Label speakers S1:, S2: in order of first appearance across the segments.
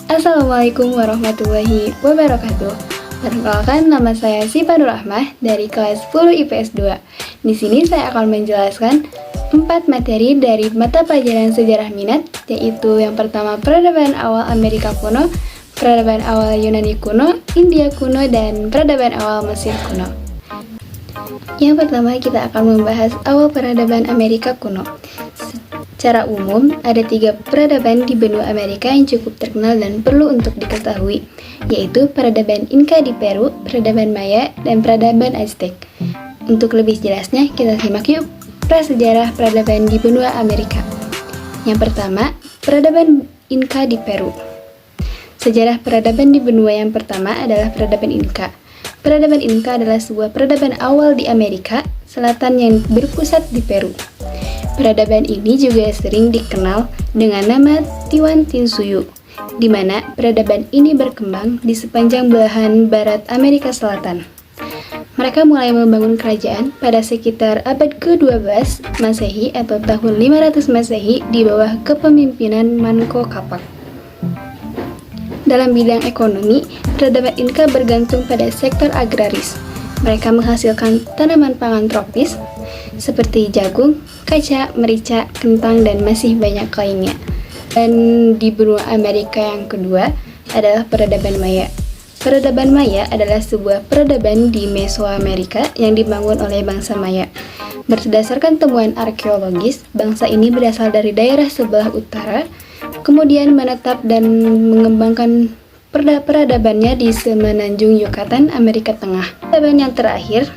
S1: Assalamualaikum warahmatullahi wabarakatuh. Perkenalkan, nama saya Sipa Nur Rahmah dari kelas 10 IPS 2. Di sini saya akan menjelaskan 4 materi dari mata pelajaran sejarah minat, yaitu yang pertama peradaban awal Amerika kuno, peradaban awal Yunani kuno, India kuno, dan peradaban awal Mesir kuno. Yang pertama kita akan membahas awal peradaban Amerika kuno. Secara umum, ada 3 peradaban di benua Amerika yang cukup terkenal dan perlu untuk diketahui, yaitu peradaban Inka di Peru, peradaban Maya, dan peradaban Aztec. Untuk lebih jelasnya, kita simak yuk prasejarah peradaban di benua Amerika. Yang pertama, peradaban Inka di Peru. Sejarah peradaban di benua yang pertama adalah peradaban Inka. Peradaban Inka adalah sebuah peradaban awal di Amerika Selatan yang berpusat di Peru. Peradaban ini juga sering dikenal dengan nama Tiwantinsuyu, di mana peradaban ini berkembang di sepanjang belahan barat Amerika Selatan. Mereka mulai membangun kerajaan pada sekitar abad ke-12 Masehi atau tahun 500 Masehi di bawah kepemimpinan Manco Capac. Dalam bidang ekonomi, peradaban Inka bergantung pada sektor agraris. Mereka menghasilkan tanaman pangan tropis seperti jagung, kaca, merica, kentang, dan masih banyak lainnya. Dan di benua Amerika yang kedua adalah peradaban Maya. Peradaban Maya adalah sebuah peradaban di Mesoamerika yang dibangun oleh bangsa Maya. Berdasarkan temuan arkeologis, bangsa ini berasal dari daerah sebelah utara, kemudian menetap dan mengembangkan peradabannya di semenanjung Yucatan, Amerika Tengah. Peradaban yang terakhir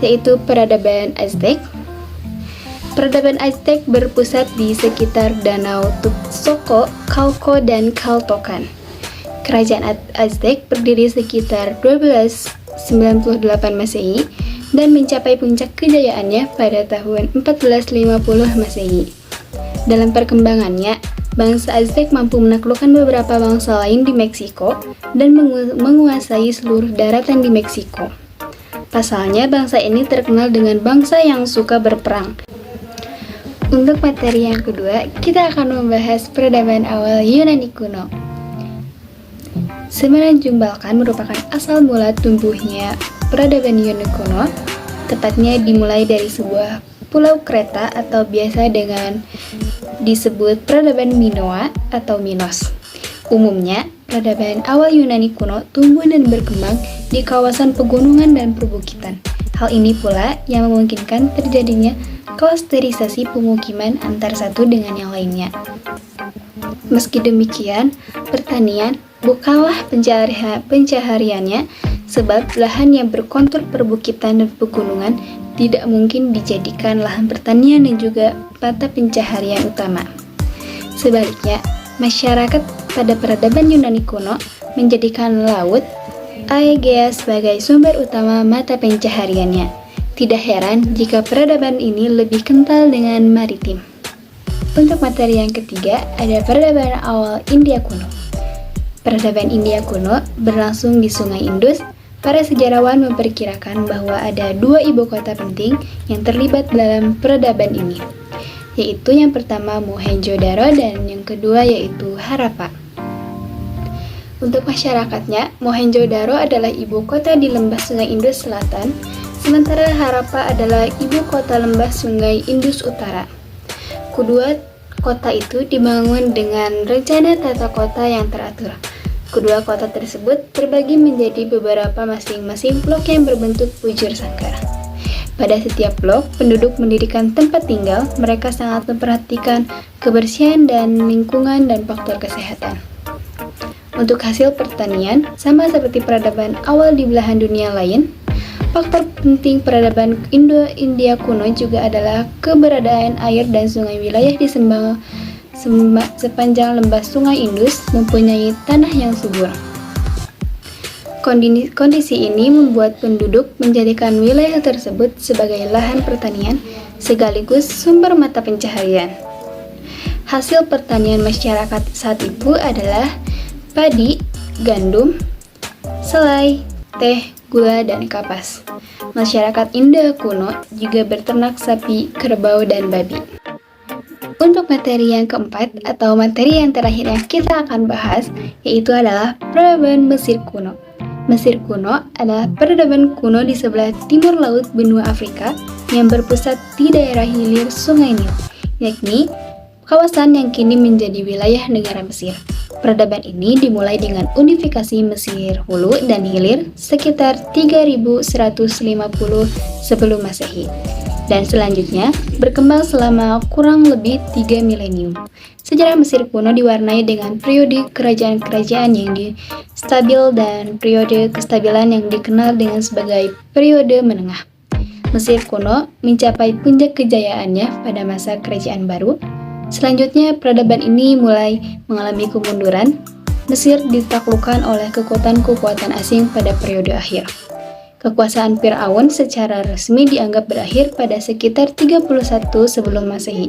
S1: yaitu peradaban Aztec. Peradaban Aztec berpusat di sekitar Danau Texcoco, Chalco, dan Caltocan. Kerajaan Aztec berdiri sekitar 1298 Masehi dan mencapai puncak kejayaannya pada tahun 1450 Masehi. Dalam perkembangannya, bangsa Aztec mampu menaklukkan beberapa bangsa lain di Meksiko dan menguasai seluruh daratan di Meksiko. Pasalnya, bangsa ini terkenal dengan bangsa yang suka berperang. Untuk materi yang kedua, kita akan membahas peradaban awal Yunani kuno. Semenanjung Balkan merupakan asal mula tumbuhnya peradaban Yunani kuno, tepatnya dimulai dari sebuah pulau Kreta atau biasa dengan disebut peradaban Minoa atau Minos. Umumnya, peradaban awal Yunani kuno tumbuh dan berkembang di kawasan pegunungan dan perbukitan. Hal ini pula yang memungkinkan terjadinya klasterisasi pemukiman antar satu dengan yang lainnya. Meski demikian, pertanian bukanlah pencahariannya, sebab lahan yang berkontur perbukitan dan pegunungan tidak mungkin dijadikan lahan pertanian dan juga mata pencaharian utama. Sebaliknya, masyarakat pada peradaban Yunani kuno menjadikan laut Aegea sebagai sumber utama mata pencahariannya. Tidak heran jika peradaban ini lebih kental dengan maritim. Untuk materi yang ketiga ada peradaban awal India kuno. Peradaban India kuno berlangsung di Sungai Indus. Para sejarawan memperkirakan bahwa ada 2 ibu kota penting yang terlibat dalam peradaban ini, yaitu yang pertama Mohenjo-daro dan yang kedua yaitu Harappa. Untuk masyarakatnya, Mohenjo-daro adalah ibu kota di lembah Sungai Indus Selatan, sementara Harappa adalah ibu kota lembah Sungai Indus Utara. Kedua kota itu dibangun dengan rencana tata kota yang teratur. Kedua kota tersebut terbagi menjadi beberapa masing-masing blok yang berbentuk bujur sangkar. Pada setiap blok, penduduk mendirikan tempat tinggal. Mereka sangat memperhatikan kebersihan dan lingkungan dan faktor kesehatan. Untuk hasil pertanian, sama seperti peradaban awal di belahan dunia lain, faktor penting peradaban Indo-India kuno juga adalah keberadaan air dan sungai. Wilayah di sepanjang lembah Sungai Indus mempunyai tanah yang subur. Kondisi ini membuat penduduk menjadikan wilayah tersebut sebagai lahan pertanian sekaligus sumber mata pencaharian. Hasil pertanian masyarakat saat itu adalah padi, gandum, selai, teh, gula, dan kapas. Masyarakat India kuno juga berternak sapi, kerbau, dan babi. Untuk materi yang keempat atau materi yang terakhir yang kita akan bahas yaitu adalah peradaban Mesir kuno. Mesir kuno adalah peradaban kuno di sebelah timur laut benua Afrika yang berpusat di daerah hilir Sungai Nil, yakni kawasan yang kini menjadi wilayah negara Mesir. Peradaban ini dimulai dengan unifikasi Mesir Hulu dan Hilir sekitar 3150 sebelum Masehi. Dan selanjutnya berkembang selama kurang lebih 3 milenium. Sejarah Mesir kuno diwarnai dengan periode kerajaan-kerajaan yang stabil dan periode kestabilan yang dikenal dengan sebagai periode menengah. Mesir kuno mencapai puncak kejayaannya pada masa Kerajaan Baru. Selanjutnya, peradaban ini mulai mengalami kemunduran. Mesir ditaklukkan oleh kekuatan-kekuatan asing pada periode akhir. Kekuasaan Fir'aun secara resmi dianggap berakhir pada sekitar 31 sebelum Masehi,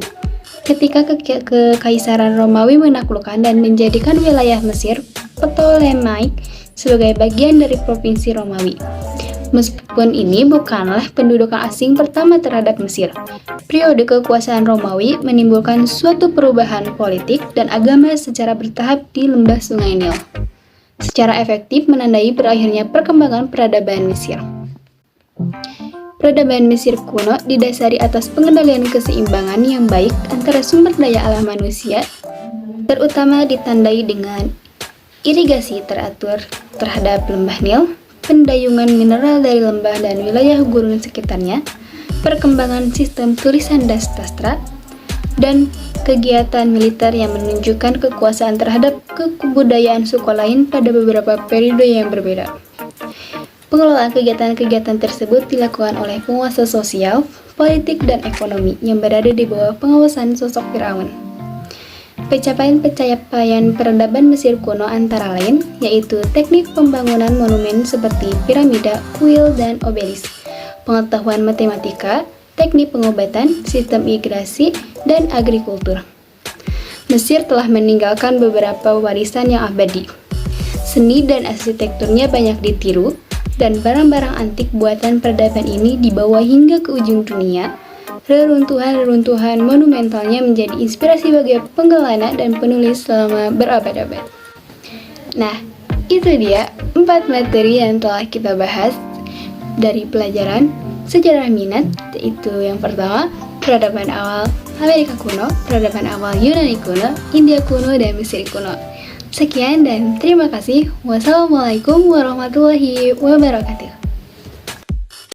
S1: ketika Kekaisaran Romawi menaklukkan dan menjadikan wilayah Mesir Ptolemaic sebagai bagian dari provinsi Romawi. Meskipun ini bukanlah pendudukan asing pertama terhadap Mesir, periode kekuasaan Romawi menimbulkan suatu perubahan politik dan agama secara bertahap di lembah Sungai Nil, secara efektif menandai berakhirnya perkembangan peradaban Mesir. Peradaban Mesir kuno didasari atas pengendalian keseimbangan yang baik antara sumber daya alam manusia, terutama ditandai dengan irigasi teratur terhadap lembah Nil, pendayungan mineral dari lembah dan wilayah gurun sekitarnya, perkembangan sistem tulisan dan sastra, dan kegiatan militer yang menunjukkan kekuasaan terhadap kebudayaan suku lain pada beberapa periode yang berbeda. Pengelolaan kegiatan-kegiatan tersebut dilakukan oleh penguasa sosial, politik, dan ekonomi yang berada di bawah pengawasan sosok Firaun. Pencapaian-pencapaian peradaban Mesir kuno antara lain yaitu teknik pembangunan monumen seperti piramida, kuil, dan obelisk, pengetahuan matematika, teknik pengobatan, sistem irigasi, dan agrikultur. Mesir telah meninggalkan beberapa warisan yang abadi. Seni dan arsitekturnya banyak ditiru, dan barang-barang antik buatan peradaban ini dibawa hingga ke ujung dunia. Reruntuhan-reruntuhan monumentalnya menjadi inspirasi bagi penggalangan dan penulis selama berabad-abad. Nah, itu dia 4 materi yang telah kita bahas dari pelajaran sejarah minat, yaitu yang pertama, peradaban awal Amerika kuno, peradaban awal Yunani kuno, India kuno, dan Mesir kuno. Sekian dan terima kasih. Wassalamualaikum warahmatullahi wabarakatuh.